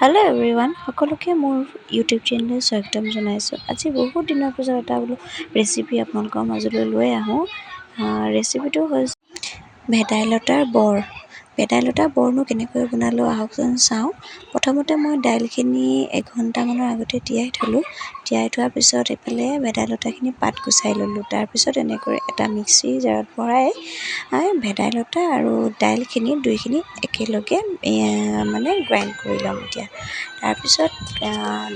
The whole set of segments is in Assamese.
হেল্ল' এভৰিৱান, সকলোকে মোৰ ইউটিউব চেনেললৈ স্বাগতম জনাইছোঁ। আজি বহুত দিনৰ পিছত এটা ৰেচিপি আপোনালোকৰ মাজলৈ লৈ আহোঁ। ৰেচিপিটো হৈছে ভেদাইলতাৰ বৰ। ভেদাইলতাৰ বৰনো কেনেকৈ বনালোঁ আহকচোন চাওঁ। প্ৰথমতে মই দাইলখিনি 1 ঘণ্টামানৰ আগতে তিয়াই থ'লোঁ। তিয়াই থোৱাৰ পিছত এইফালে ভেদাইলতাখিনি পাত গুচাই ল'লোঁ। তাৰপিছত এনেকৈ এটা মিক্সি জাৰত ভৰাই ভেদাইলতা আৰু দাইলখিনি দুইখিনি একেলগে গ্ৰাইণ্ড কৰি ল'ম এতিয়া। তাৰপিছত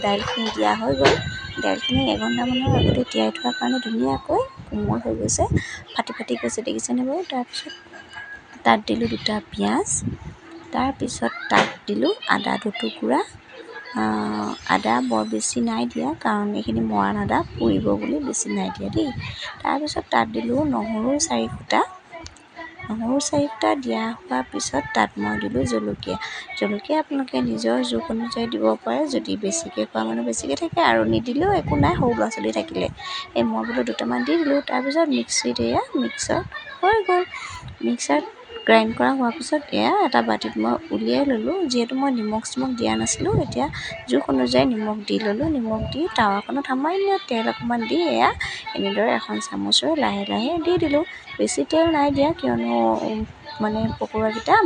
দাইলখিনি দিয়া হৈ গ'ল। দাইলখিনি 1 ঘণ্টামানৰ আগতে তিয়াই থোৱাৰ কাৰণে ধুনীয়াকৈ কোমল হৈ গৈছে, ফাটি ফাটি গৈছে, দেখিছেনে বাৰু? তাৰপিছত তাত দিলোঁ 2টা পিঁয়াজ। তাৰপিছত তাত দিলোঁ আদা 2 টুকুৰা। আদা বৰ বেছি নাই দিয়া, কাৰণ এইখিনি মৰাণ আদা পুৰিব বুলি বেছি নাই দিয়া দেই। তাৰপিছত তাত দিলোঁ নহৰু 4 ফুটা। নহৰু 4 ফুটা দিয়া হোৱাৰ পিছত তাত মই দিলোঁ জলকীয়া। জলকীয়া আপোনালোকে নিজৰ জোখ অনুযায়ী দিব পাৰে, যদি বেছিকৈ খোৱা মানুহ বেছিকৈ থাকে, আৰু নিদিলেও একো নাই, সৰু ল'ৰা ছোৱালী থাকিলে। মই বোলো 2টামান দি দিলোঁ। তাৰপিছত মিক্সিত হৈ গ'ল। মিক্সাৰত গ্ৰাইণ্ড কৰা হোৱাৰ পিছত এটা বাটিত মই উলিয়াই ল'লোঁ। যিহেতু মই নিমখ চিমখ দিয়া নাছিলোঁ, এতিয়া জোখ অনুযায়ী নিমখ দি ল'লোঁ। নিমখ দি টাৱাখনত সামান্য তেল অকণমান দি এনেদৰে এখন চামুচেৰে লাহে লাহে দি দিলোঁ। বেছি তেল নাই দিয়া, কিয়নো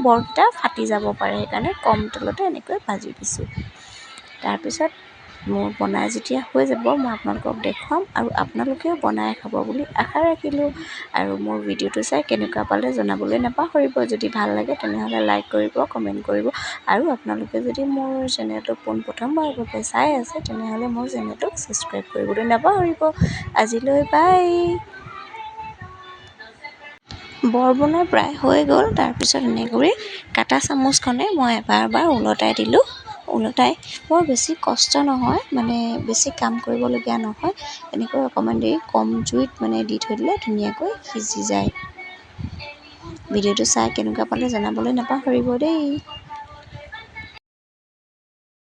বৰকেইটা ফাটি যাব পাৰে, সেইকাৰণে কম তেলতে এনেকৈ ভাজি দিছোঁ। তাৰপিছত মোৰ বনাই যেতিয়া হৈ যাব, মই আপোনালোকক দেখুৱাম, আৰু আপোনালোকেও বনাই খাব বুলি আশা ৰাখিলোঁ। আৰু মোৰ ভিডিঅ'টো চাই কেনেকুৱা পালে জনাবলৈ নাপাহৰিব। যদি ভাল লাগে তেনেহ'লে লাইক কৰিব, কমেণ্ট কৰিব, আৰু আপোনালোকে যদি মোৰ চেনেলটো পোনপ্ৰথমবাৰৰ বাবে চাই আছে তেনেহ'লে মোৰ চেনেলটোক ছাবস্ক্ৰাইব কৰিবলৈ নাপাহৰিব। আজিলৈ বাই। বৰ বনোৱা প্ৰায় হৈ গ'ল। তাৰপিছত এনেকৈ কাটা চামুচখনে মই এবাৰ ওলটাই দিলোঁ। বৰ বেছি কষ্ট নহয়, বেছি কাম কৰিবলগীয়া নহয়। এনেকৈ অকণমান দেৰি কম জুইত দি থৈ দিলে ধুনীয়াকৈ সিজি যায়। ভিডিঅ'টো চাই কেনেকুৱা পালে জনাবলৈ নাপাহৰিব দেই।